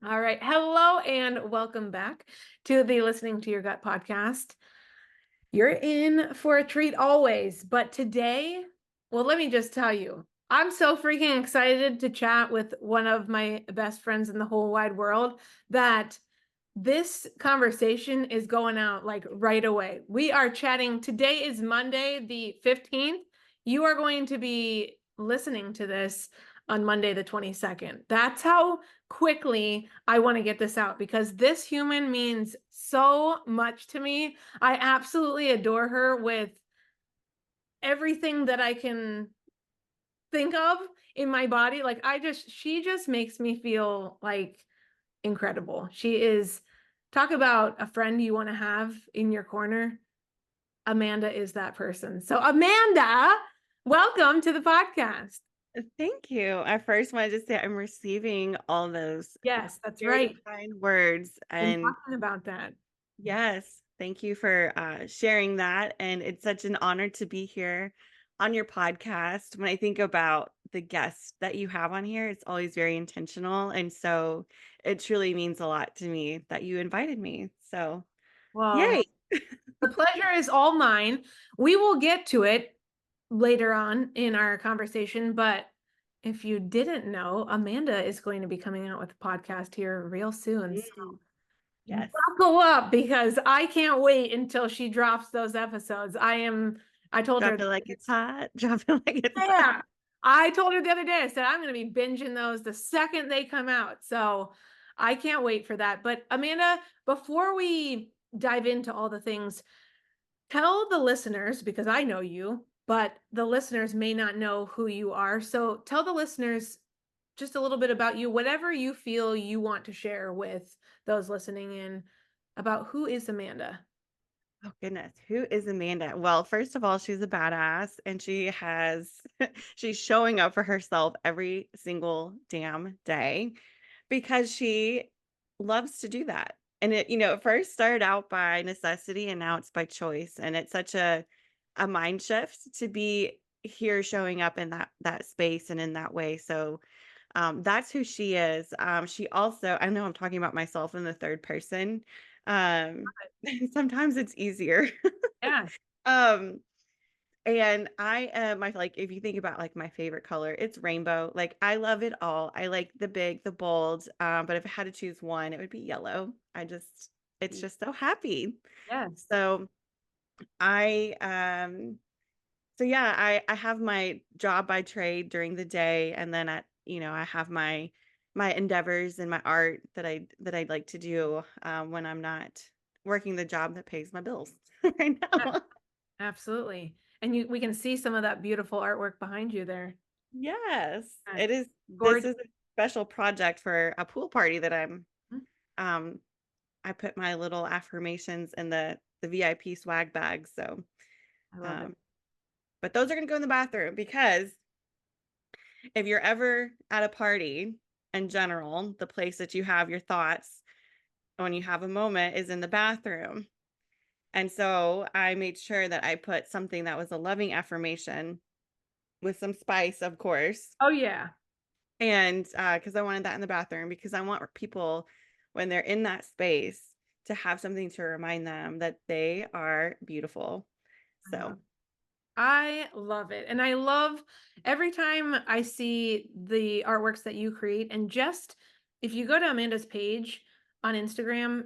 All right. Hello and welcome back to the Listening to Your Gut podcast. You're in for a treat always, but today, well, let me just tell you, I'm so freaking excited to chat with one of my best friends in the whole wide world that this conversation is going out like right away. We are chatting. Today is Monday, the 15th. You are going to be listening to this on Monday, the 22nd. That's how quickly I want to get this out because this human means so much to me. I absolutely adore her with everything that I can think of in my body. She just makes me feel like incredible. She is, talk about a friend you want to have in your corner. Amanda is that person. So, Amanda, welcome to the podcast. Thank you. I first wanted to say I'm receiving all those Yes, that's very right. kind words. Been And talking about that. yes, thank you for sharing that. And it's such an honor to be here on your podcast. When I think about the guests that you have on here, it's always very intentional. And so it truly means a lot to me that you invited me. So, Well, yay. the pleasure is all mine. We will get to it later on in our conversation, but if you didn't know, Amanda is going to be coming out with a podcast here real soon. So Mm, yes. buckle up because I can't wait until she drops those episodes. I told Drop her, it like it's hot. Drop it like it's hot. yeah, I told her the other day, I said, I'm going to be binging those the second they come out. So I can't wait for that. But Amanda, before we dive into all the things, tell the listeners, because I know you, but the listeners may not know who you are. So tell the listeners just a little bit about you, whatever you feel you want to share with those listening in about who is Amanda. Oh goodness, who is Amanda? Well, first of all, she's a badass and she has she's showing up for herself every single damn day because she loves to do that. And it first started out by necessity and now it's by choice. And it's such a mind shift to be here showing up in that space and in that way. So that's who she is. She also, I know I'm talking about myself in the third person. Um, sometimes it's easier. Yeah. Um, and I am like if you think about like my favorite color, it's rainbow. Like I love it all. I like the big, the bold. But if I had to choose one, it would be yellow. It's just so happy. Yes. So I so yeah, I have my job by trade during the day, and then I have my endeavors and my art that I'd like to do when I'm not working the job that pays my bills right Yeah, now. absolutely. And we can see some of that beautiful artwork behind you there. Yes, Yeah. it is. This Gorgeous. is a special project for a pool party that um I put my little affirmations in the VIP swag bag. So I love it. um but those are gonna go in the bathroom because if you're ever at a party in general, the place that you have your thoughts when you have a moment is in the bathroom. And so I made sure that I put something that was a loving affirmation with some spice, of course. Oh yeah. And because I wanted that in the bathroom, because I want people, when they're in that space, to have something to remind them that they are beautiful. I love So, I love it. And I love every time I see the artworks that you create. And just if you go to Amanda's page on Instagram,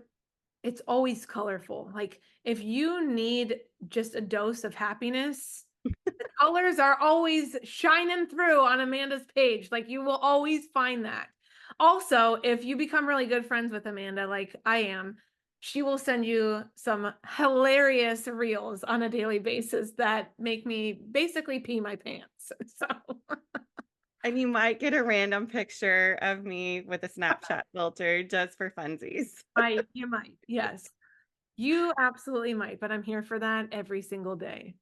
it's always colorful. Like if you need just a dose of happiness, the colors are always shining through on Amanda's page. Like you will always find that. Also, if you become really good friends with Amanda, like I am, she will send you some hilarious reels on a daily basis that make me basically pee my pants. So and you might get a random picture of me with a Snapchat filter just for funsies. you might, yes, you absolutely might, but I'm here for that every single day.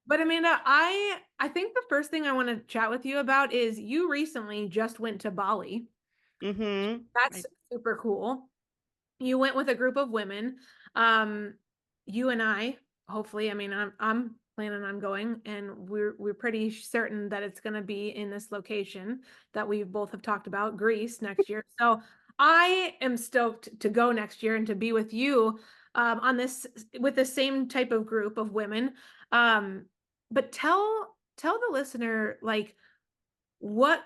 But Amanda, I think the first thing I want to chat with you about is you recently just went to Bali. Mm-hmm. That's super cool. You went with a group of women. Um, you and I, hopefully, I mean, I'm planning on going, and we're pretty certain that it's going to be in this location that we both have talked about, Greece, next year. So I am stoked to go next year and to be with you on this with the same type of group of women. But tell the listener like what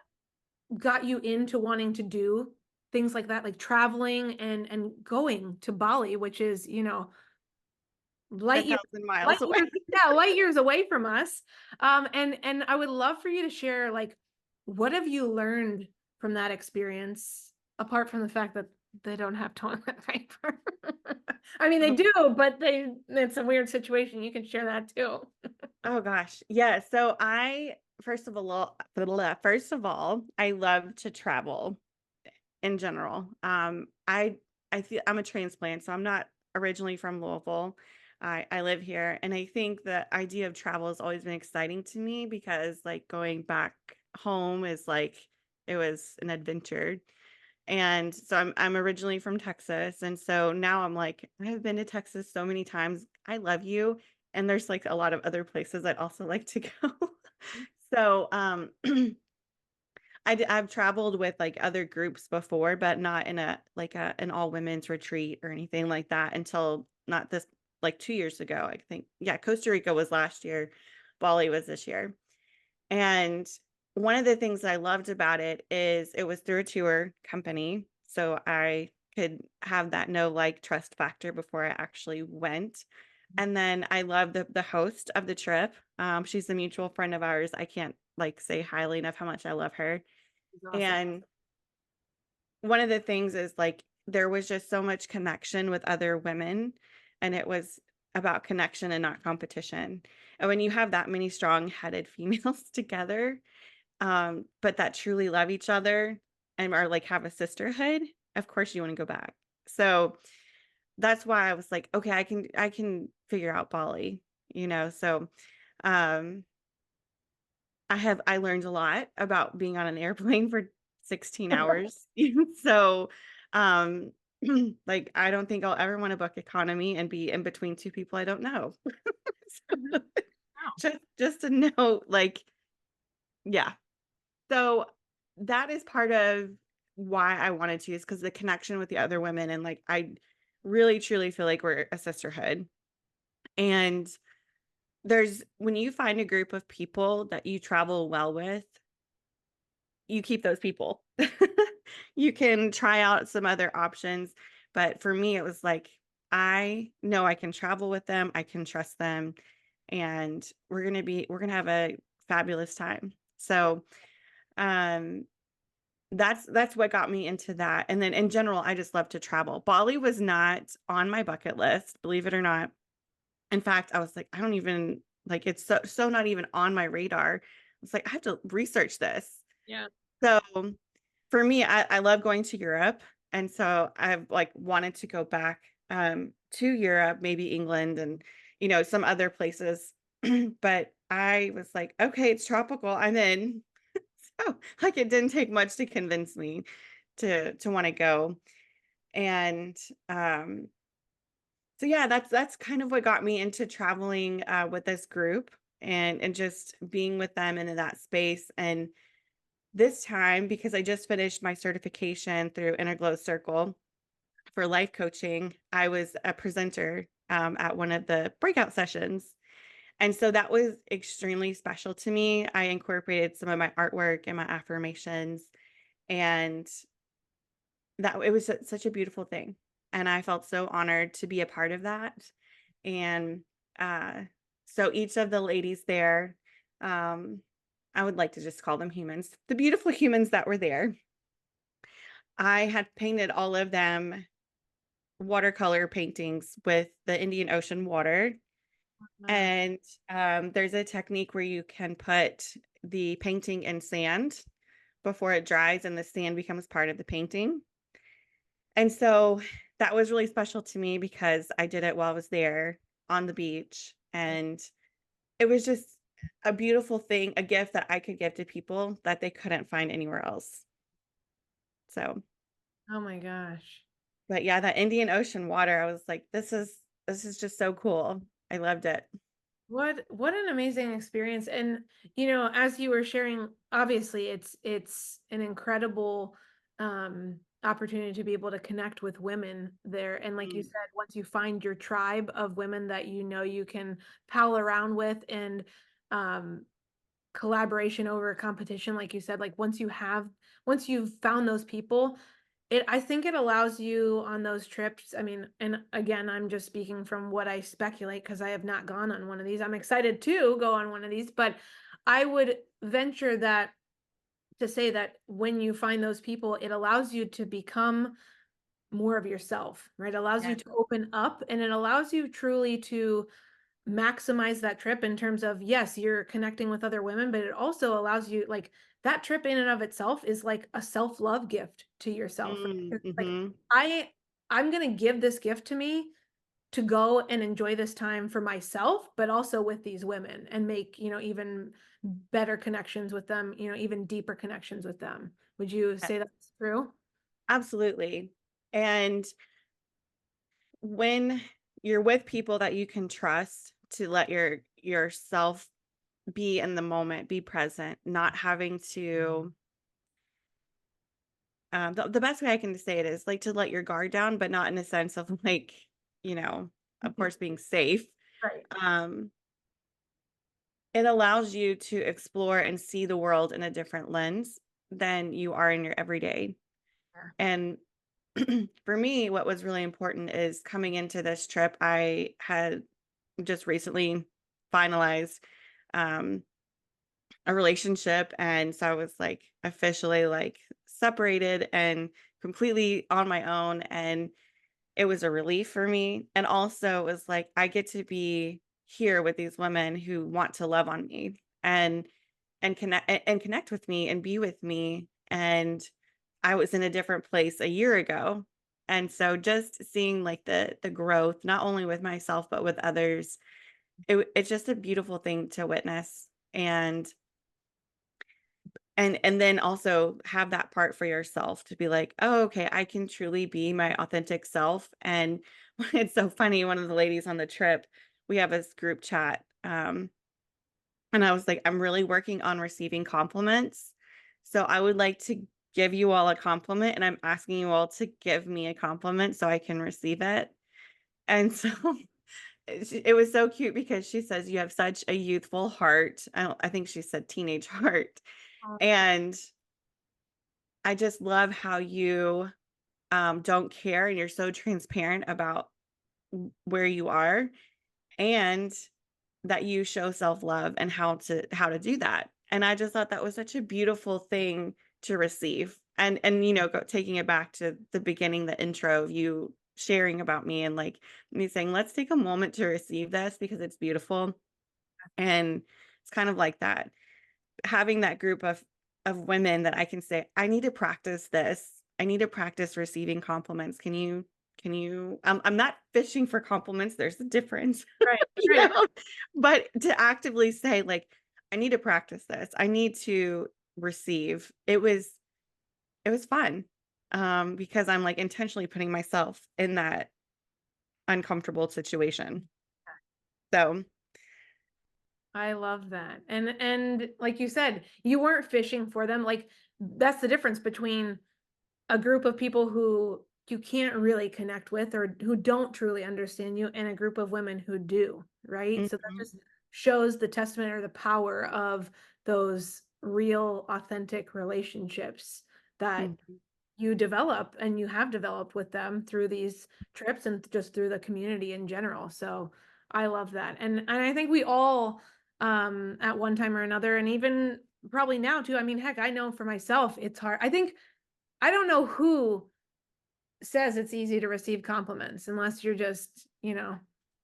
got you into wanting to do things like that, like traveling and going to Bali, which is, A light years, thousand miles light away. years, yeah, light years away from us. And I would love for you to share, like, what have you learned from that experience, apart from the fact that they don't have toilet paper? I mean, they Oh, do, but it's a weird situation. You can share that too. oh gosh. Yeah. So I first of all, I love to travel in general. I feel I'm a transplant, so I'm not originally from Louisville. I live here, and I think the idea of travel has always been exciting to me because like going back home is like it was an adventure. And so I'm originally from Texas, and so now I'm like I've been to Texas so many times. I love you, and there's like a lot of other places I'd also like to go. So I've traveled with, like, other groups before, but not in a like, an all women's retreat or anything like that until not this like, 2 years ago, I think. Yeah, Costa Rica was last year, Bali was this year, and one of the things that I loved about it is it was through a tour company, so I could have that know, like, trust factor before I actually went, and then I love the host of the trip, she's a mutual friend of ours, I can't, like, say highly enough how much I love her, It's awesome. and one of the things is, like, there was just so much connection with other women, and it was about connection and not competition. And when you have that many strong-headed females together, but that truly love each other and are, like, have a sisterhood, of course you wanna go back. So, that's why I was like, "Okay, I can figure out Bali," So, um I learned a lot about being on an airplane for 16 hours. So, um, like, I don't think I'll ever wanna book economy and be in between 2 people I don't know. Mhm. So, Wow. just to know, like yeah. So, that is part of why I wanted to is because the connection with the other women and, like, I really truly feel like we're a sisterhood. And there's when you find a group of people that you travel well with, you keep those people. You can try out some other options, but for me, it was like, I know I can travel with them, I can trust them, and we're gonna have a fabulous time. So, um, that's what got me into that, and then in general, I just love to travel. Bali was not on my bucket list, believe it or not. In fact, I was like, I don't even like, it's so not even on my radar. It's like, I have to research this. Yeah. So for me, I love going to Europe, and so I've, like, wanted to go back, to Europe, maybe England and, some other places, but I was like, "Okay, it's tropical, I'm in." So, like, it didn't take much to convince me to wanna go, and, um, so yeah, that's kind of what got me into traveling, with this group and just being with them and in that space, and this time, because I just finished my certification through Innerglow Circle for life coaching, I was a presenter at one of the breakout sessions. And so that was extremely special to me. I incorporated some of my artwork and my affirmations, and that it was such a beautiful thing. And I felt so honored to be a part of that. And uh, so each of the ladies there, um, I would like to just call them humans, the beautiful humans that were there, I had painted all of them watercolor paintings with the Indian Ocean water. Wow. And there's a technique where you can put the painting in sand before it dries, and the sand becomes part of the painting. And so that was really special to me because I did it while I was there on the beach. And it was just a beautiful thing, a gift that I could give to people that they couldn't find anywhere else. So Oh my gosh. but yeah, that Indian Ocean water, I was like, this is just so cool. I loved it. What an amazing experience. And as you were sharing, obviously it's an incredible opportunity to be able to connect with women there. And like you Mm, said, once you find your tribe of women that you can pal around with, and um collaboration over competition, like you said, like once you've found those people, I think it allows you on those trips. I mean, and again, I'm just speaking from what I speculate because I have not gone on one of these. I'm excited to go on one of these, but I would venture that to say that when you find those people, it allows you to become more of yourself, right? It allows you yes. to open up, and it allows you truly to maximize that trip in terms of, yes, you're connecting with other women, but it also allows you, like, that trip in and of itself is like a self-love gift to yourself, right? Mm, It's like, mhm. I'm going to give this gift to me to go and enjoy this time for myself, but also with these women, and make, even better connections with them, even deeper connections with them. Would you Yes, say that's true? absolutely. And when you're with people that you can trust to let yourself be in the moment, be present, not having to the best way I can say it is like to let your guard down, but not in a sense of like, you know, of Mhm. course being safe. Right. Um, it allows you to explore and see the world in a different lens than you are in your everyday. Yeah. And for me, what was really important is coming into this trip, I had just recently finalized um, a relationship. And so I was like officially like separated and completely on my own. And it was a relief for me. And also it was like, I get to be here with these women who want to love on me and connect with me and be with me. And I was in a different place a year ago. And so just seeing like the growth, not only with myself, but with others, it's just a beautiful thing to witness. And then also have that part for yourself to be like, oh, okay, I can truly be my authentic self. And it's so funny, one of the ladies on the trip, we have this group chat. And I was like, I'm really working on receiving compliments. So I would like to give you all a compliment, and I'm asking you all to give me a compliment so I can receive it. And so it was so cute because she says, you have such a youthful heart. I think she said teenage heart. And I just love how you don't care and you're so transparent about where you are, and that you show self-love and how to do that. And I just thought that was such a beautiful thing to receive. And taking it back to the beginning, the intro of you sharing about me and like me saying, let's take a moment to receive this because it's beautiful. And it's kind of like that, having that group of women that I can say, I need to practice this. I need to practice receiving compliments. Can you I'm not fishing for compliments. There's a difference, Right. you Right. know, but to actively say like, I need to practice this. I need to receive. It was fun. Because I'm like intentionally putting myself in that uncomfortable situation. So, I love that. And like you said, you weren't fishing for them. Like, that's the difference between a group of people who you can't really connect with, or who don't truly understand you, and a group of women who do, right? So that mhm, just shows the testament or the power of those real authentic relationships that mhm, you develop and you have developed with them through these trips and just through the community in general. So I love that. And I think we all at one time or another, and even probably now too, I mean, heck, I know for myself it's hard. I think I don't know who says it's easy to receive compliments unless you're just,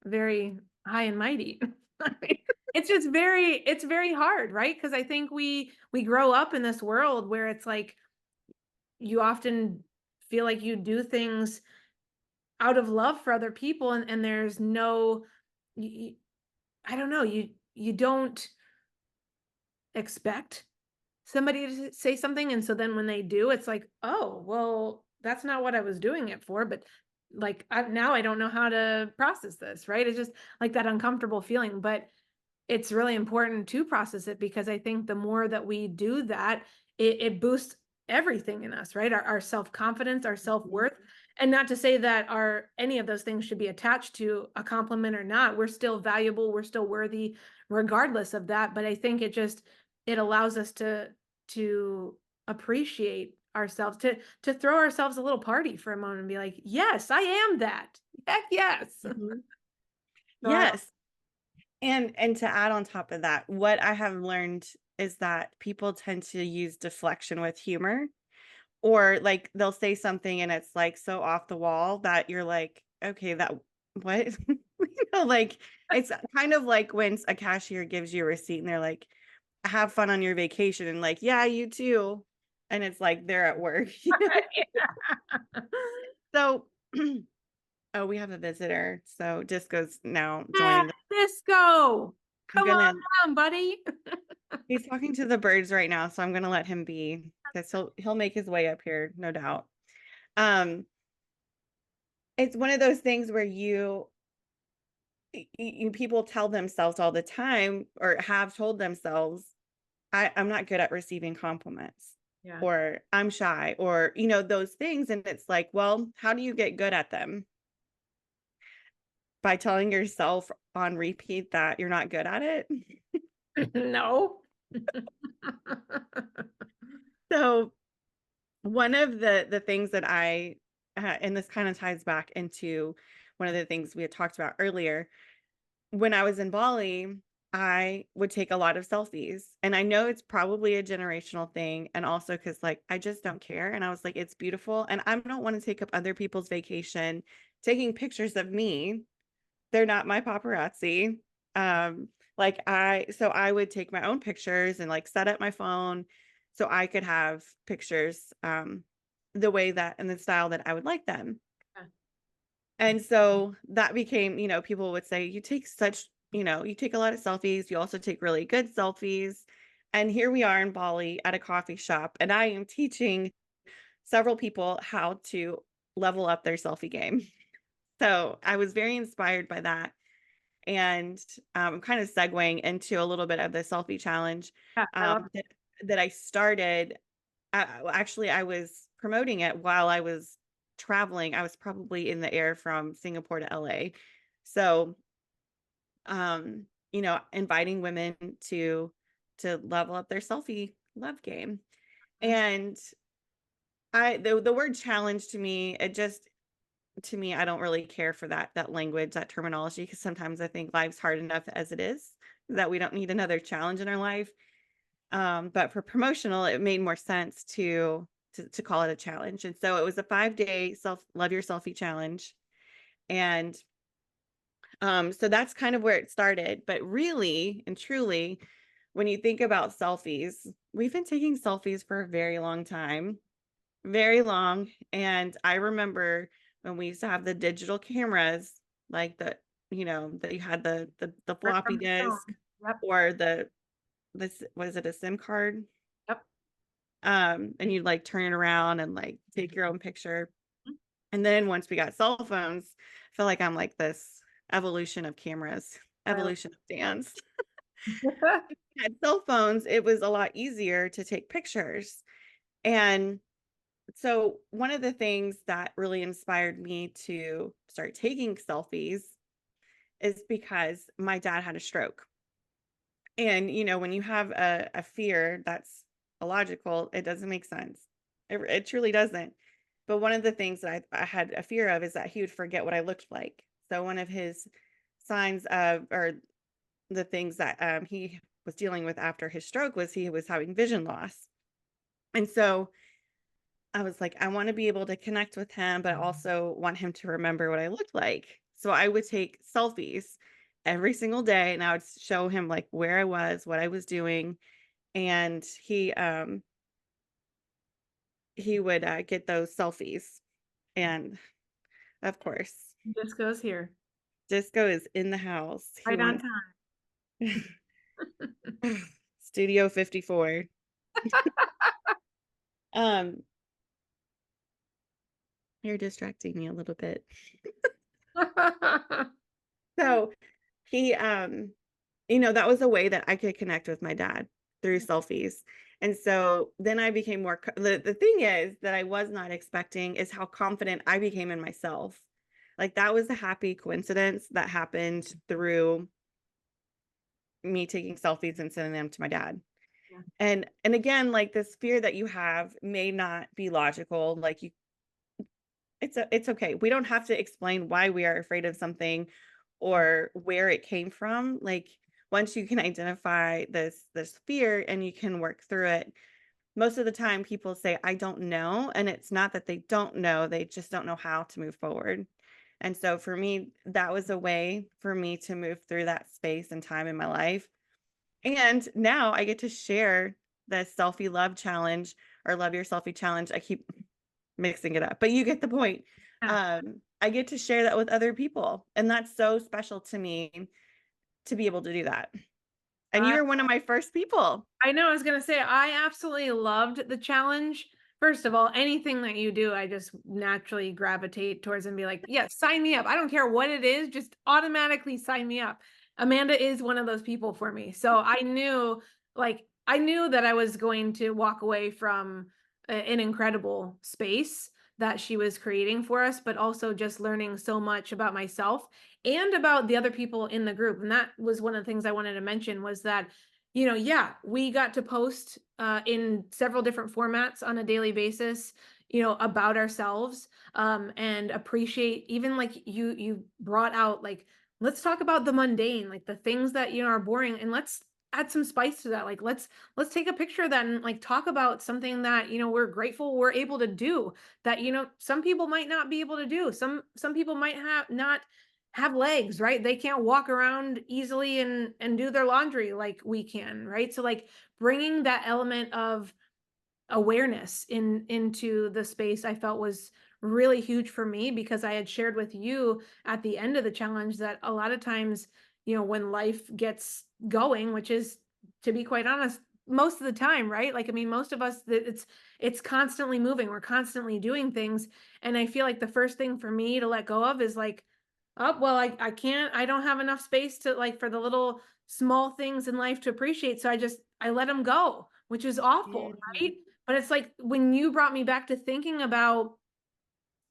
very high and mighty. I mean, it's very hard, right? Because I think we grow up in this world where it's like you often feel like you do things out of love for other people, and there's no y- I don't know, you don't expect somebody to say something, and so then when they do, it's like, oh well, that's not what I was doing it for. But like, now I don't know how to process this, right? It's just like that uncomfortable feeling. But it's really important to process it, because I think the more that we do that, it boosts everything in us, right? Our self-confidence, our Mhm. self-worth. And not to say that our any of those things should be attached to a compliment or not. We're still valuable, we're still worthy regardless of that. But I think it allows us to appreciate ourselves, to throw ourselves a little party for a moment and be like, yes, I am that. Heck yes. Mhm. So I Yes. And to add on top of that, what I have learned is that people tend to use deflection with humor, or like they'll say something and it's like so off the wall that you're like, okay, that what? Like it's kind of like when a cashier gives you a receipt and they're like, have fun on your vacation, and like, yeah, you too. And it's like they're at work. So oh, we have a visitor. So Disco's now Ah, joining. Disco. I'm Come gonna on, buddy. He's talking to the birds right now, so I'm gonna let him be, because he'll make his way up here, no doubt. Um, it's one of those things where people tell themselves all the time, or have told themselves, I'm not good at receiving compliments, Yeah. or I'm shy, or those things. And it's like, well, how do you get good at them? By telling yourself on repeat that you're not good at it. No. So one of the things that and this kind of ties back into one of the things we had talked about earlier. When I was in Bali, I would take a lot of selfies. And I know it's probably a generational thing. And also because, like, I just don't care. And I was like, it's beautiful. And I don't want to take up other people's vacation taking pictures of me. They're not my paparazzi. Um, so I would take my own pictures and like set up my phone so I could have pictures the way that and the style that I would like them. Yeah. And so that became, people would say, you take a lot of selfies. You also take really good selfies. And here we are in Bali at a coffee shop, and I am teaching several people how to level up their selfie game. So I was very inspired by that. And I'm kind of segueing into a little bit of the selfie challenge Yeah, I love that, I started. Actually, I was promoting it while I was traveling. I was probably in the air from Singapore to LA. So, inviting women to level up their selfie love game. it. And the word challenge to me, I don't really care for that language, that terminology, because sometimes I think life's hard enough as it is, that we don't need another challenge in our life. But for promotional, it made more sense to call it a challenge. And so it was a 5-day love your selfie challenge. And so that's kind of where it started. But really and truly, when you think about selfies, we've been taking selfies for a very long time, very long. And I remember when we used to have the digital cameras, like that you had the Right floppy from the phone. disk, Yep. or this was it, a SIM card? Yep. And you'd like turn it around and like take your own picture. And then once we got cell phones, I feel like I'm like this evolution of cameras, I evolution of dance. love Had cell phones, it was a lot easier to take pictures. And so one of the things that really inspired me to start taking selfies is because my dad had a stroke. And when you have a fear that's illogical, it doesn't make sense. It truly doesn't. But one of the things that I had a fear of is that he would forget what I looked like. So one of his signs of, or the things that he was dealing with after his stroke, was he was having vision loss. And so I was like, I want to be able to connect with him, but I also want him to remember what I looked like. So I would take selfies every single day, and I would show him like where I was, what I was doing. And he would get those selfies. And of course, This goes here. Disco is in the house. He Right on wants time. Studio 54. Um, you're distracting me a little bit. So he that was a way that I could connect with my dad through selfies. And so then I became the thing is that I was not expecting is how confident I became in myself. Like that was a happy coincidence that happened through me taking selfies and sending them to my dad. Yeah. And again, like this fear that you have may not be logical. Like it's okay. We don't have to explain why we are afraid of something or where it came from. Like once you can identify this fear and you can work through it, most of the time people say, I don't know. And it's not that they don't know, they just don't know how to move forward. And so for me, that was a way for me to move through that space and time in my life. And now I get to share the selfie love challenge or love your selfie challenge. I keep mixing it up, but you get the point. Yeah. I get to share that with other people. And that's so special to me to be able to do that. And you I were one of my first people. I know, I was gonna say, I absolutely loved the challenge. First of all, anything that you do, I just naturally gravitate towards and be like, yeah, sign me up. I don't care what it is, just automatically sign me up. Amanda is one of those people for me. So I knew that I was going to walk away from an incredible space that she was creating for us, but also just learning so much about myself and about the other people in the group. And that was one of the things I wanted to mention was that yeah, we got to post in several different formats on a daily basis, about ourselves, and appreciate even like you brought out like let's talk about the mundane, like the things that are boring, and let's add some spice to that. Like let's take a picture of that and like talk about something that we're grateful we're able to do that some people might not be able to do. Some people might have not have legs, right? They can't walk around easily and do their laundry like we can, right? So like bringing that element of awareness into the space I felt was really huge for me because I had shared with you at the end of the challenge that a lot of times, when life gets going, which is, to be quite honest, most of the time, right? Like I mean most of us, it's constantly moving, we're constantly doing things, and I feel like the first thing for me to let go of is like, oh well, I can't, I don't have enough space to like for the little small things in life to appreciate, so I let them go, which is awful, Mhm. right? But it's like when you brought me back to thinking about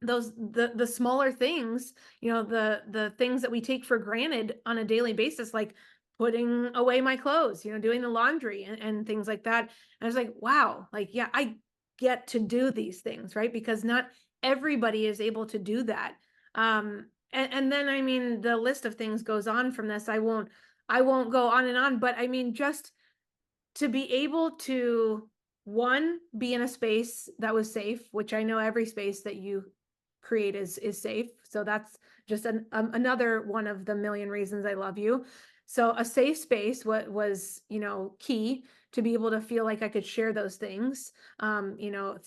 the smaller things, the things that we take for granted on a daily basis, like putting away my clothes, doing the laundry and things like that. And I was like, wow, like yeah, I get to do these things, right? Because not everybody is able to do that. And then I mean the list of things goes on from this. I won't go on and on, but I mean just to be able to, one, be in a space that was safe, which I know every space that you create is safe. So that's just another one of the million reasons I love you. So a safe space, what was, key to be able to feel like I could share those things,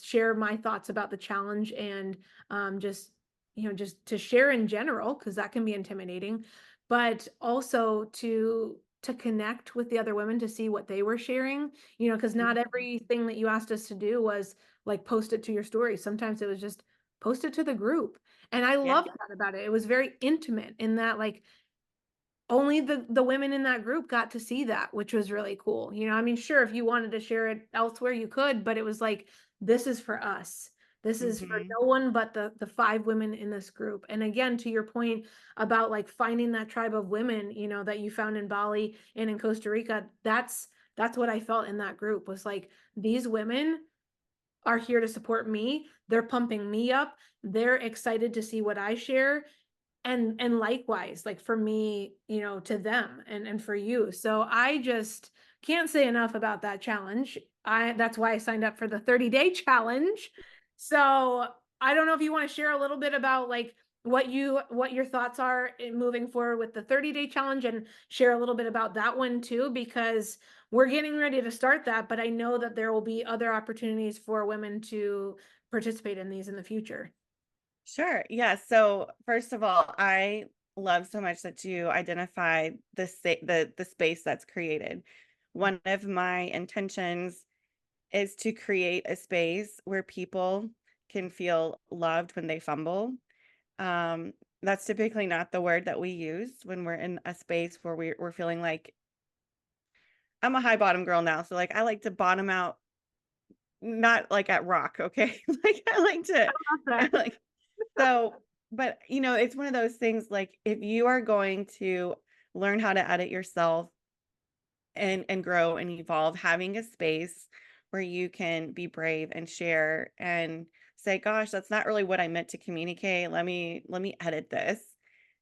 share my thoughts about the challenge and just to share in general, because that can be intimidating, but also to connect with the other women to see what they were sharing, because not Mhm. everything that you asked us to do was like post it to your story. Sometimes it was just post it to the group. And I Yeah. loved that about it. It was very intimate in that like only the women in that group got to see that, which was really cool. I mean, sure, if you wanted to share it elsewhere, you could, but it was like, this is for us. This is for Mhm. no one but the five women in this group. And again, to your point about like finding that tribe of women, that you found in Bali and in Costa Rica, that's what I felt in that group was like, these women are here to support me. They're pumping me up. They're excited to see what I share, and likewise, like for me, to them and for you. So I just can't say enough about that challenge. That's why I signed up for the 30-day challenge. So I don't know if you want to share a little bit about like what your thoughts are in moving forward with the 30-day challenge, and share a little bit about that one too, because we're getting ready to start that, but I know that there will be other opportunities for women to participate in these in the future. Sure. Yeah. So first of all, I love so much that you identified the space that's created. One of my intentions is to create a space where people can feel loved when they fumble. Um, that's typically not the word that we use when we're in a space where we're feeling like I'm a high bottom girl now, so, like, I like to bottom out, not, like, at rock, okay? Like, I like to Love that. like so but, it's one of those things, like, if you are going to learn how to edit yourself and grow and evolve, having a space where you can be brave and share and say, gosh, that's not really what I meant to communicate. Let me edit this.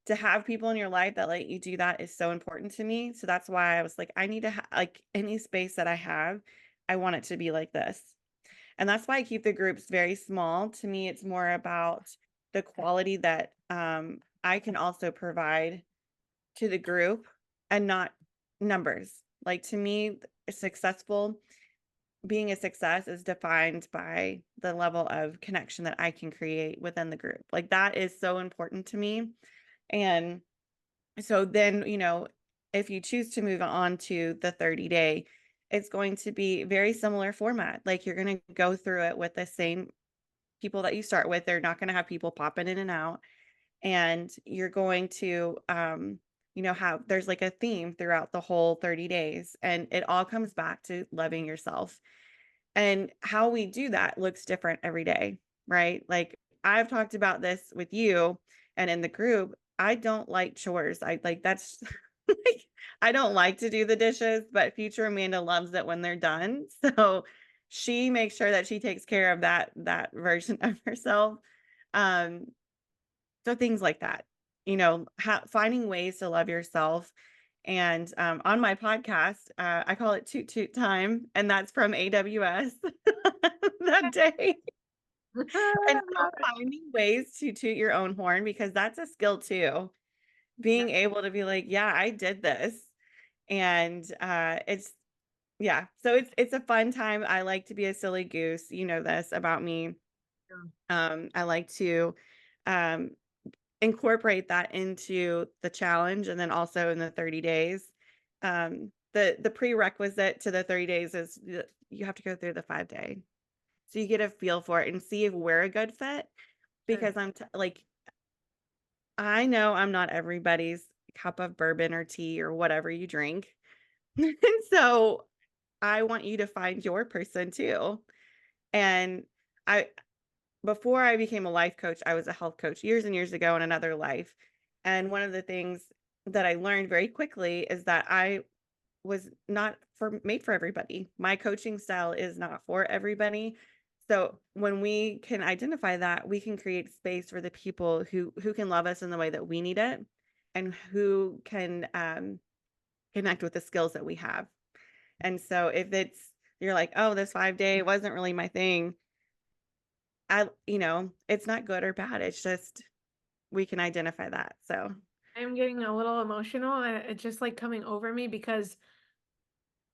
To have people in your life that let you do that is so important to me. So that's why I was like, I need to like any space that I have, I want it to be like this. And that's why I keep the groups very small. To me, it's more about the quality that I can also provide to the group and not numbers. Like, to me, successful being a success is defined by the level of connection that I can create within the group. Like, that is so important to me. And so then, if you choose to move on to the 30-day, it's going to be very similar format. Like, you're going to go through it with the same people that you start with. They're not going to have people popping in and out, and you're going to have there's like a theme throughout the whole 30 days, and it all comes back to loving yourself. And how we do that looks different every day, right? Like, I've talked about this with you and in the group. I don't like chores. I like that's like, I don't like to do the dishes, but future Amanda loves it when they're done. So she makes sure that she takes care of that version of herself. Um, so things like that, finding ways to love yourself. And on my podcast, I call it Toot Toot Time, and that's from AWS that day. And so Love it. finding ways to toot your own horn, because that's a skill too. Being able to be like, yeah, I did this. And yeah, so it's a fun time. I like to be a silly goose. You know this about me. Yeah. I like to um incorporate that into the challenge, and then also in the 30 days. The prerequisite to the 30 days is you have to go through the 5-day. So you get a feel for it and see if we're a good fit, Sure. because like, I know I'm not everybody's cup of bourbon or tea or whatever you drink. And so I want you to find your person too. And I before I became a life coach, I was a health coach years and years ago in another life. And one of the things that I learned very quickly is that I was not made for everybody. My coaching style is not for everybody. So when we can identify that, we can create space for the people who can love us in the way that we need it, and who can connect with the skills that we have. And so if you're like, oh, this 5-day wasn't really my thing, it's not good or bad. It's just we can identify that. So, I'm getting a little emotional, and it's just like coming over me because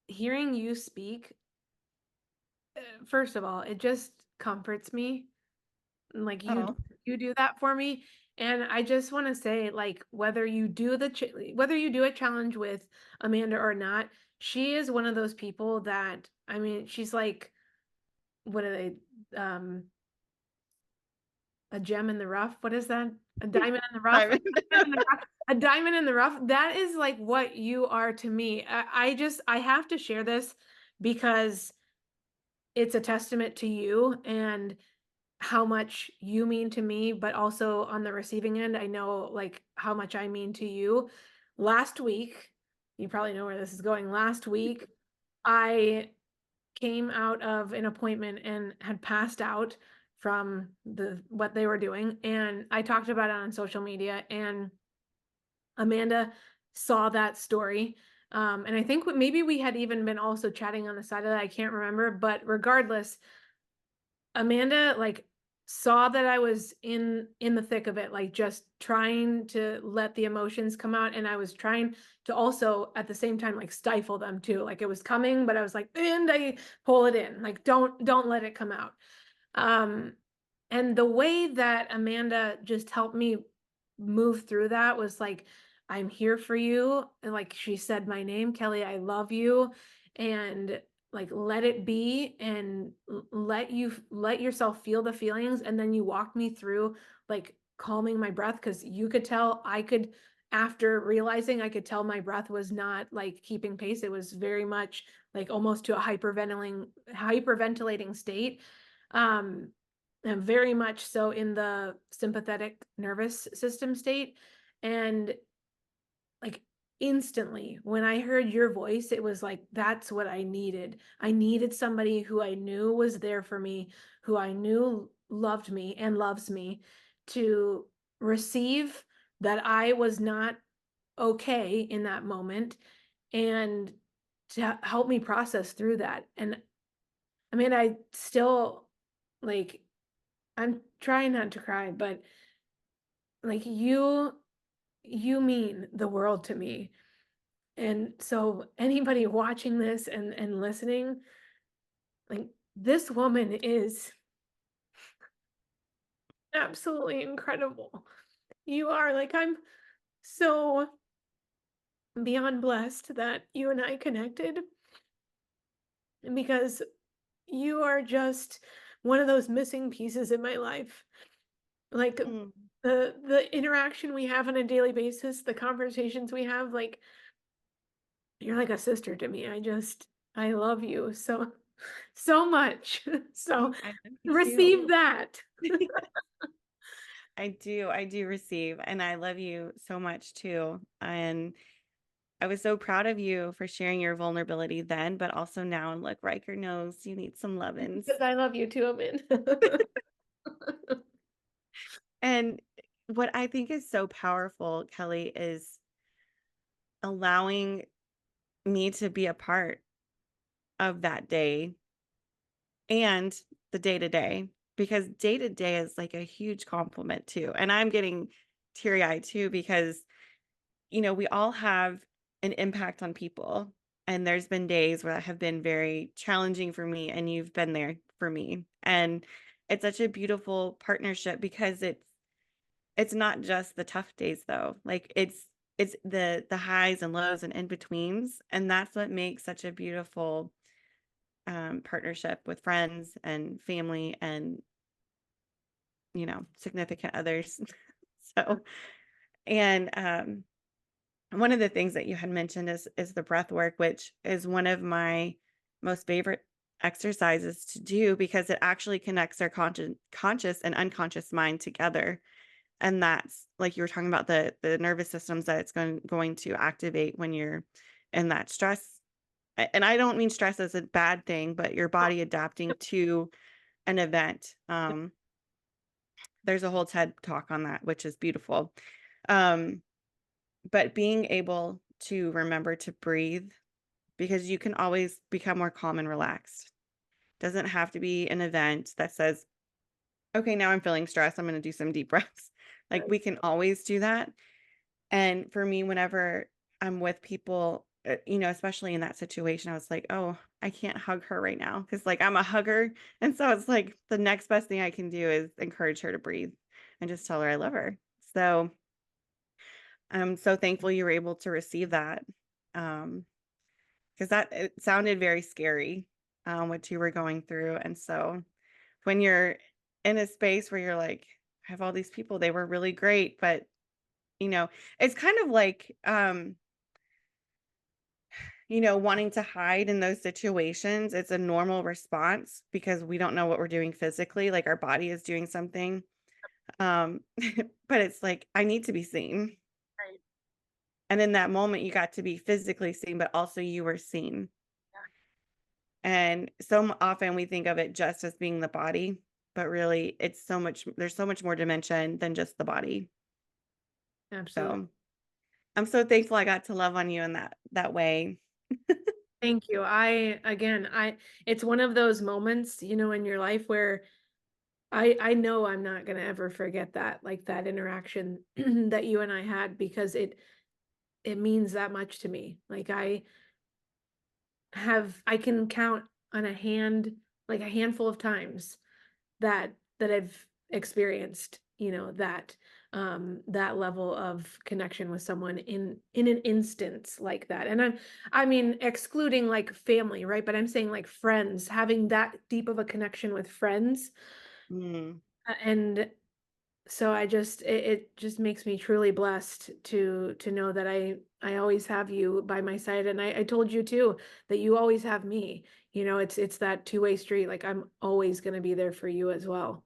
hearing you speak, first of all, it just comforts me. Like oh, you do that for me. And I just want to say, like, whether you do a challenge with Amanda or not, she is one of those people that, I mean, she's like, what are they? A gem in the rough. What is that? A diamond in the rough. Simon. Diamond in the rough. A diamond in the rough. That is like what you are to me. I have to share this because it's a testament to you and how much you mean to me, but also on the receiving end, I know like how much I mean to you. Last week, you probably know where this is going. Last week, I came out of an appointment and had passed out from what they were doing, and I talked about it on social media, and Amanda saw that story. And I think maybe we had even been also chatting on the side of that. I can't remember, but regardless, Amanda like saw that I was in the thick of it, like just trying to let the emotions come out, and I was trying to also at the same time like stifle them too. Like it was coming, but I was like, and I pull it in, like don't let it come out. Um, and the way that Amanda just helped me move through that was like, I'm here for you. And like she said my name, Kelly, I love you. And like let it be, and let yourself feel the feelings. And then you walked me through like calming my breath, because you could tell I could after realizing I could tell my breath was not like keeping pace, it was very much like almost to a hyperventilating state. Um, and very much so in the sympathetic nervous system state. And like instantly when I heard your voice, it was like that's what I needed. I needed somebody who I knew was there for me, who I knew loved me and loves me, to receive that I was not okay in that moment, and to help me process through that. And I mean, I still like, I'm trying not to cry, but like you mean the world to me. And so anybody watching this and listening, like this woman is absolutely incredible. You are like, I'm so beyond blessed that you and I connected, because you are just one of those missing pieces in my life. Like Mm. the interaction we have on a daily basis, the conversations we have, like you're like a sister to me. I love you so so much. So I love you too. receive that. I do receive, and I love you so much too. And I was so proud of you for sharing your vulnerability then, but also now. And look, Riker knows you need some lovin's. Because I love you too, Amin. And what I think is so powerful, Kelly, is allowing me to be a part of that day and the day to day, because day to day is like a huge compliment too. And I'm getting teary eyed too, because, we all have an impact on people. And there's been days where that have been very challenging for me, and you've been there for me. And it's such a beautiful partnership because it's not just the tough days though. Like it's the highs and lows and in betweens. And that's what makes such a beautiful partnership with friends and family and, significant others. So, and one of the things that you had mentioned is the breath work, which is one of my most favorite exercises to do because it actually connects our conscious and unconscious mind together. And that's like you were talking about the nervous systems that it's going to activate when you're in that stress. And I don't mean stress as a bad thing, but your body adapting to an event. There's a whole TED talk on that, which is beautiful. Um, but being able to remember to breathe, because you can always become more calm and relaxed. Doesn't have to be an event that says, okay, now I'm feeling stressed, I'm going to do some deep breaths. Like we can always do that. And for me, whenever I'm with people, especially in that situation, I was like, oh, I can't hug her right now because like I'm a hugger. And so it's like the next best thing I can do is encourage her to breathe and just tell her I love her. So I'm so thankful you were able to receive that. Because that it sounded very scary, what you were going through. And so when you're in a space where you're like, I have all these people, they were really great, but you know, it's kind of like wanting to hide in those situations. It's a normal response because we don't know what we're doing physically, like our body is doing something. Um, but it's like, I need to be seen. Right. And in that moment, you got to be physically seen, but also you were seen. And so often we think of it just as being the body, but really there's so much more dimension than just the body. Absolutely. So I'm so thankful I got to love on you in that way. Thank you. It's one of those moments, in your life where I know I'm not gonna ever forget that, like that interaction that you and I had, because it means that much to me. Like I can count on like a handful of times that I've experienced, that level of connection with someone in an instance like that. And I mean excluding like family, right? But I'm saying like friends, having that deep of a connection with friends. Mm. And So it just makes me truly blessed to know that I always have you by my side. And I told you too that you always have me. You know, it's that two-way street. Like I'm always gonna be there for you as well.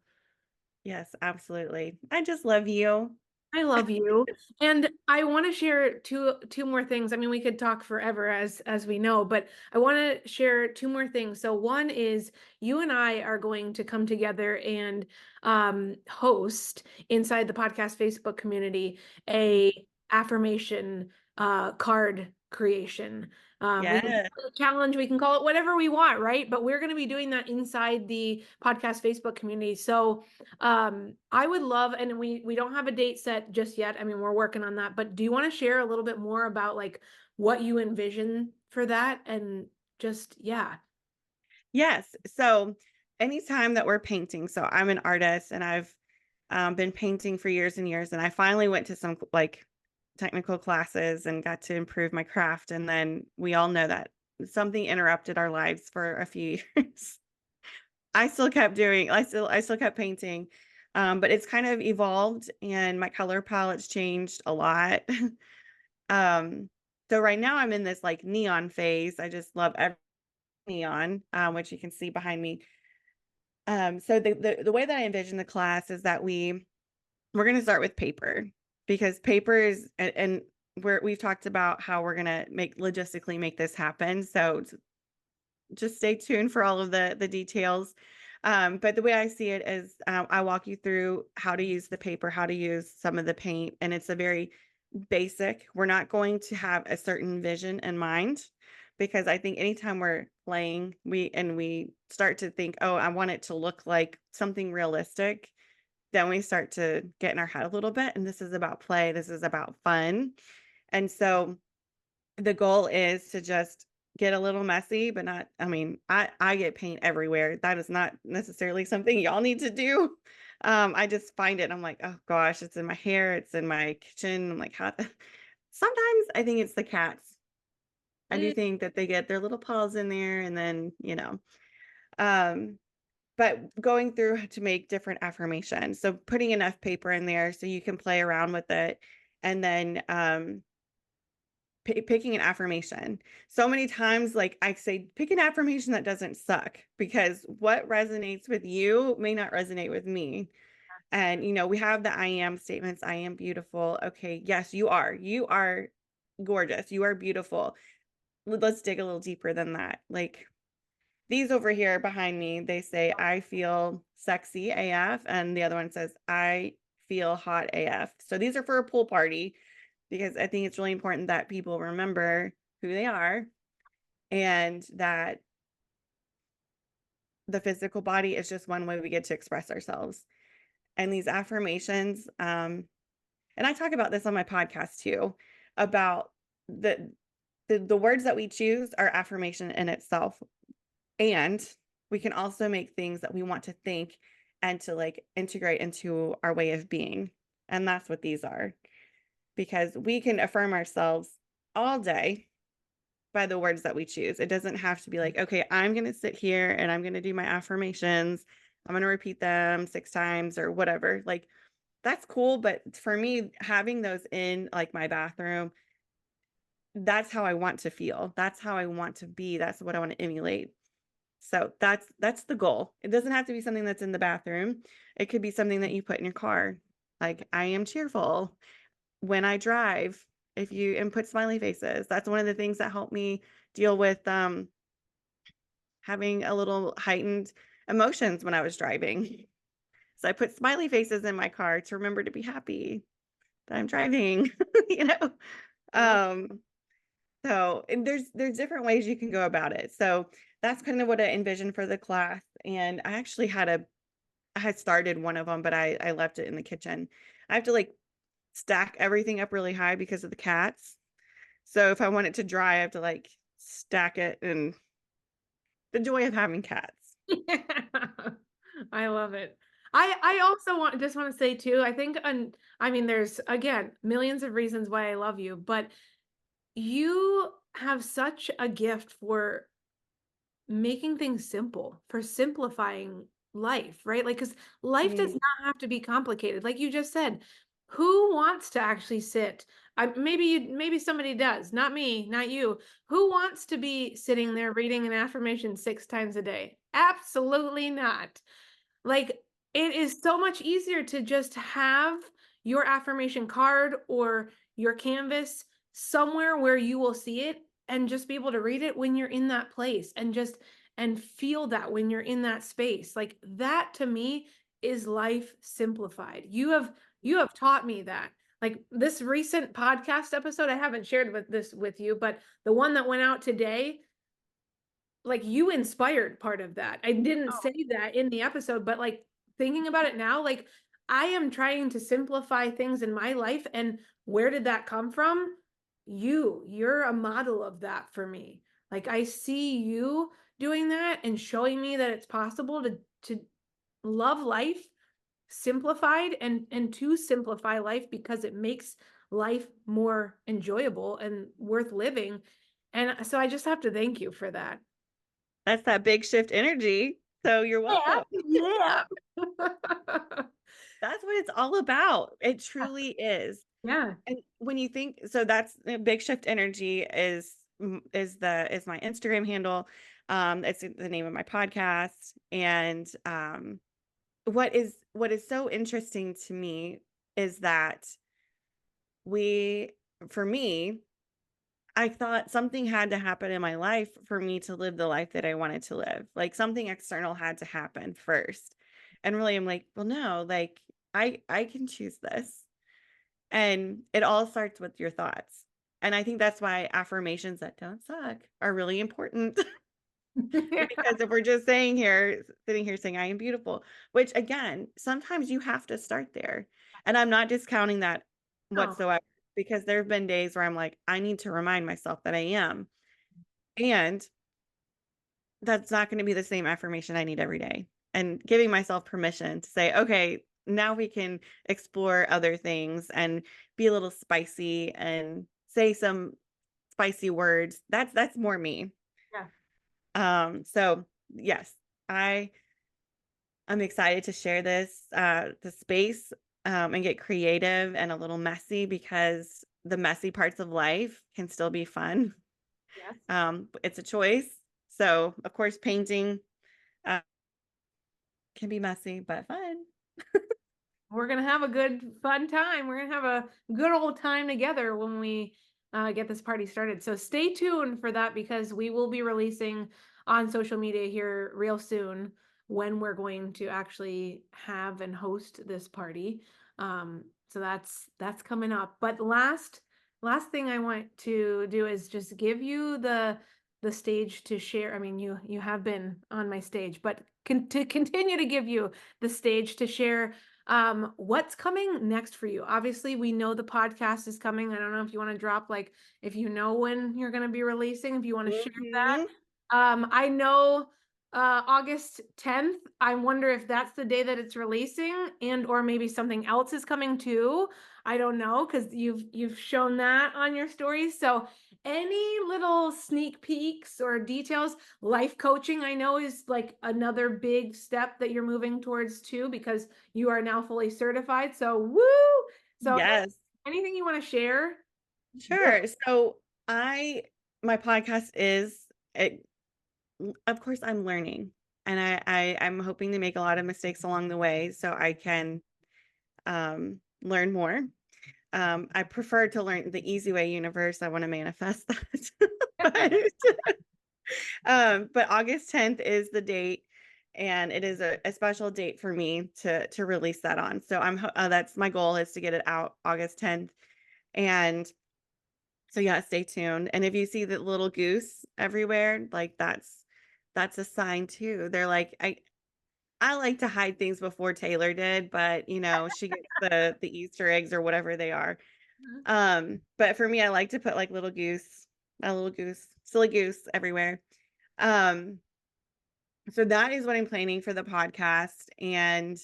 Yes, absolutely. I just love you. I love you. And I want to share two more things. I mean, we could talk forever as we know, but I want to share two more things. So one is you and I are going to come together and host inside the podcast Facebook community a affirmation card creation. We can Yes. call it a challenge, we can call it whatever we want, right? But we're going to be doing that inside the podcast Facebook community. So I would love, and we don't have a date set just yet. I mean, we're working on that, but do you want to share a little bit more about like what you envision for that? And just, yeah. Yes. So anytime that we're painting, so I'm an artist and I've been painting for years and years, and I finally went to some like technical classes and got to improve my craft. And then we all know that something interrupted our lives for a few years. I still kept painting. But it's kind of evolved and my color palette's changed a lot. um, so right now I'm in this like neon phase. I just love every neon, which you can see behind me. So the way that I envision the class is that we're going to start with paper because paper is and we've talked about how we're going to make logistically make this happen. So just stay tuned for all of the details. But the way I see it is I walk you through how to use the paper, how to use some of the paint, and it's a very basic. We're not going to have a certain vision in mind because I think anytime we're playing, we start to think, oh, I want it to look like something realistic, then we start to get in our head a little bit. And this is about play, this is about fun. And so the goal is to just get a little messy, but not, I mean, I get paint everywhere. That is not necessarily something y'all need to do. I just find it, I'm like, oh gosh, it's in my hair, it's in my kitchen. I'm like, how sometimes I think it's the cats. I do Mm. think that they get their little paws in there and then, um, but going through to make different affirmations. So putting enough paper in there so you can play around with it. And then picking an affirmation. So many times, like I say, pick an affirmation that doesn't suck because what resonates with you may not resonate with me. And, we have the I am statements. I am beautiful. Okay. Yes, you are. You are gorgeous. You are beautiful. Let's dig a little deeper than that. Like these over here behind me, they say, I feel sexy AF. And the other one says, I feel hot AF. So these are for a pool party because I think it's really important that people remember who they are and that the physical body is just one way we get to express ourselves. And these affirmations, and I talk about this on my podcast too, about the words that we choose are affirmation in itself. And we can also make things that we want to think and to like integrate into our way of being. And that's what these are. Because we can affirm ourselves all day by the words that we choose. It doesn't have to be like, okay, I'm going to sit here and I'm going to do my affirmations. I'm going to repeat them 6 times or whatever. Like, that's cool. But for me, having those in like my bathroom, that's how I want to feel. That's how I want to be. That's what I want to emulate. So that's the goal. It doesn't have to be something that's in the bathroom. It could be something that you put in your car. Like, I am cheerful when I drive. If you and put smiley faces, that's one of the things that helped me deal with having a little heightened emotions when I was driving. So I put smiley faces in my car to remember to be happy that I'm driving, you know. Well, Um, so and there's different ways you can go about it. So that's kind of what I envisioned for the class. And I had started one of them, but I left it in the kitchen. I have to like stack everything up really high because of the cats. So if I want it to dry, I have to like stack it, and the joy of having cats. yeah. I love it. I also want to say too, I think I mean there's again millions of reasons why I love you, but you have such a gift for making things simple, for simplifying life, right? Like, because life does Right. not have to be complicated. Like you just said, who wants to actually sit? Maybe somebody does, not me, not you. Who wants to be sitting there reading an affirmation 6 times a day? Absolutely not. Like, it is so much easier to just have your affirmation card or your canvas somewhere where you will see it and just be able to read it when you're in that place and just and feel that when you're in that space. Like that to me is life simplified. You have taught me that. Like this recent podcast episode, I haven't shared with you, but the one that went out today, like you inspired part of that. I didn't Oh, say that in the episode, but like thinking about it now, like I am trying to simplify things in my life. And where did that come from? You're a model of that for me. Like I see you doing that and showing me that it's possible to love life simplified and to simplify life because it makes life more enjoyable and worth living. And so I just have to thank you for that. that's that big shift energy. So you're welcome. Yeah. That's what it's all about. It truly is. Yeah. And when you think, so that's big shift energy is my Instagram handle. It's the name of my podcast. And what is so interesting to me is that we for me, I thought something had to happen in my life for me to live the life that I wanted to live. Like something external had to happen first. And really I'm like, well, no, like I can choose this. And it all starts with your thoughts. And I think that's why affirmations that don't suck are really important. Because if we're just sitting here saying, I am beautiful, which again, sometimes you have to start there. And I'm not discounting that Oh, whatsoever, because there have been days where I'm like, I need to remind myself that I am. And that's not going to be the same affirmation I need every day. And giving myself permission to say, okay, now we can explore other things and be a little spicy and say some spicy words. That's more me. yeah. So yes, I I'm excited to share the space, and get creative and a little messy, because the messy parts of life can still be fun. Yes. It's a choice. So of course, painting uh, can be messy but fun. We're gonna have a good fun time. We're gonna have a good old time together when we get this party started. So stay tuned for that because we will be releasing on social media here real soon when we're going to actually have and host this party. So that's coming up. But last thing I want to do is just give you the stage to share. I mean, you have been on my stage, but to continue to give you the stage to share what's coming next for you. Obviously we know the podcast is coming. I don't know if you want to drop, like, if you know when you're going to be releasing, if you want to share that. Mhm. I know August 10th. I wonder if that's the day that it's releasing, and or maybe something else is coming too. I don't know, because you've shown that on your stories. So any little sneak peeks or details? Life coaching, I know, is like another big step that you're moving towards too, because you are now fully certified. So woo! So Yes, anything you want to share? Go. sure. So I my podcast is it, of course I'm learning, and I'm hoping to make a lot of mistakes along the way so I can learn more. I prefer to learn the easy way, universe. I want to manifest that. but but August 10th is the date, and it is a special date for me to release that on. So that's my goal, is to get it out August 10th. And so yeah, stay tuned. And if you see the little goose everywhere, like that's a sign too. They're like, I like to hide things before Taylor did, but she gets the Easter eggs or whatever they are. But for me, I like to put like a little goose, silly goose everywhere. Um, so that is what I'm planning for the podcast. And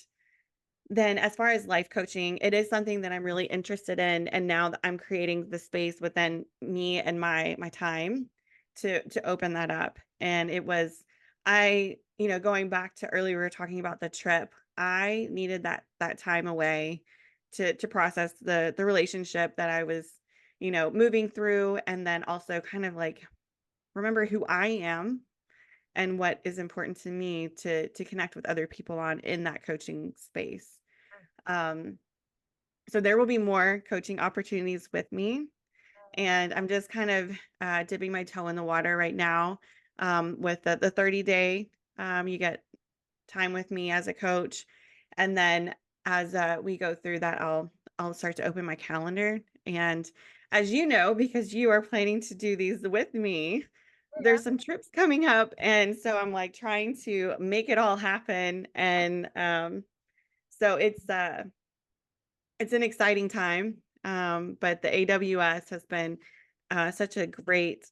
then as far as life coaching, it is something that I'm really interested in. And now that I'm creating the space within me and my time to open that up. And it was I going back to earlier, we were talking about the trip. I needed that time away to process the relationship that I was, moving through, and then also kind of like remember who I am and what is important to me to connect with other people on in that coaching space. Um, so there will be more coaching opportunities with me, and I'm just kind of dipping my toe in the water right now with the 30-day. You get time with me as a coach, and then as we go through that, I'll start to open my calendar. And as you know, because you are planning to do these with me, Yeah. there's some trips coming up, and so I'm like trying to make it all happen. And so it's an exciting time. But the AWS has been such a great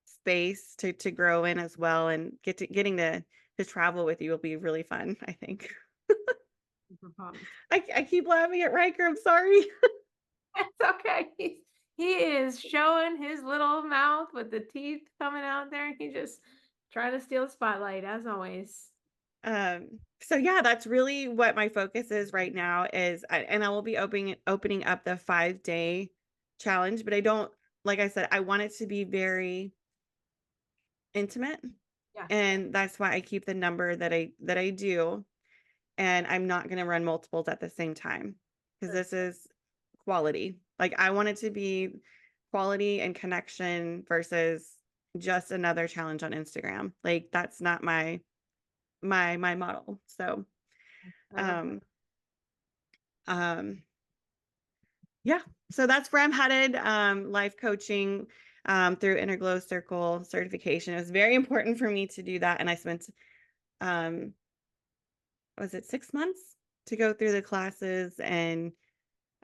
space to grow in as well, and getting to travel with you will be really fun, I think. Super pumped. I keep laughing at Riker, I'm sorry. It's okay. He is showing his little mouth with the teeth coming out there. He just trying to steal the spotlight as always. So yeah, that's really what my focus is right now and I will be opening up the 5-day challenge, but I don't like I said, I want it to be very intimate, Yeah. and that's why I keep the number that I do, and I'm not going to run multiples at the same time because Sure. this is quality. Like I want it to be quality and connection versus just another challenge on Instagram. Like that's not my model. So, I love um um yeah. So that's where I'm headed. Life coaching through Interglow Circle certification. It was very important for me to do that, and I spent um was it 6 months to go through the classes, and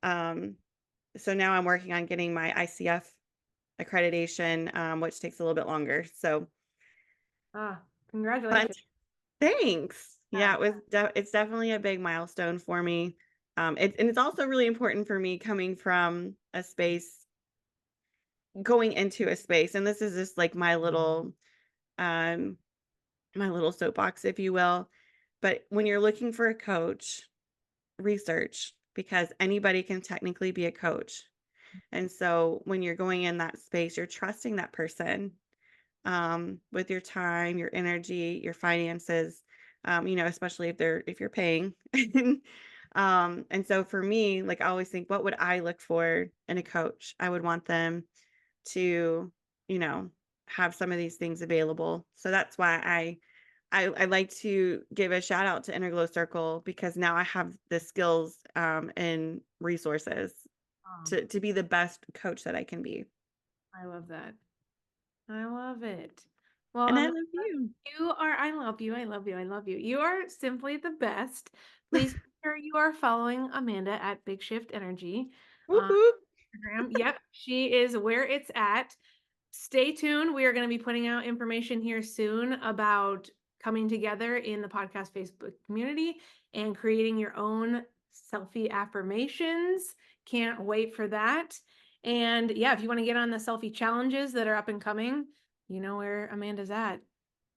um so now I'm working on getting my ICF accreditation, which takes a little bit longer. So, Ah, but congratulations. thanks. Yeah, Yeah. it's definitely a big milestone for me. And it's also really important for me coming from a space, going into a space, and this is just like um, my little soapbox, if you will. But when you're looking for a coach, research because anybody can technically be a coach. And so when you're going in that space, you're trusting that person with your time, your energy, your finances, especially if you're paying. And so for me, like I always think, what would I look for in a coach? I would want them to, you know, have some of these things available. So that's why I like to give a shout out to Interglow Circle because now I have the skills and resources Oh, to be the best coach that I can be. I love that. I love it. Well, And I Amanda, love you. you are, I love you. I love you. I love you. You are simply the best. Please make sure you are following Amanda at Big Shift Energy Whoop on whoop. Instagram. Yep, she is where it's at. Stay tuned. We are going to be putting out information here soon about coming together in the podcast Facebook community and creating your own selfie affirmations. Can't wait for that. And yeah, if you want to get on the selfie challenges that are up and coming, you know where Amanda's at.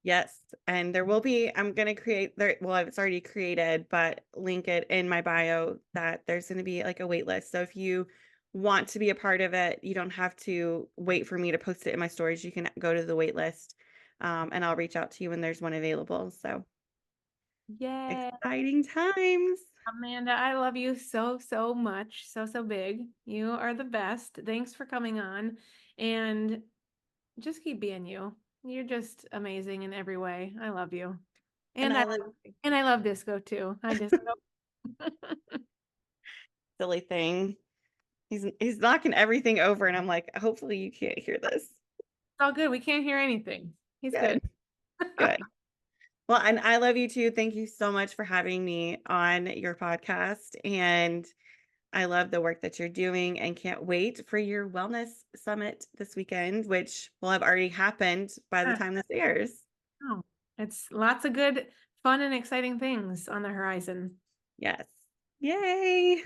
Yes, and there will be I'm gonna create there well, it's already created, but link it in my bio that there's gonna be like a wait list. So if you want to be a part of it, you don't have to wait for me to post it in my stories. You can go to the wait list, and I'll reach out to you when there's one available. So Yay. exciting times. Amanda, I love you so, so much. So, so big. You are the best. Thanks for coming on. And just keep being you. You're just amazing in every way. I love you. And And I love I love disco too. I disco. It's silly thing. He's knocking everything over, and I'm like, hopefully you can't hear this. all good. We can't hear anything. He's good. Good, good. Well, and I love you too. Thank you so much for having me on your podcast. And I love the work that you're doing and can't wait for your wellness summit this weekend, which will have already happened by the Yeah. time this airs. Oh, it's lots of good, fun, and exciting things on the horizon. Yes. Yay.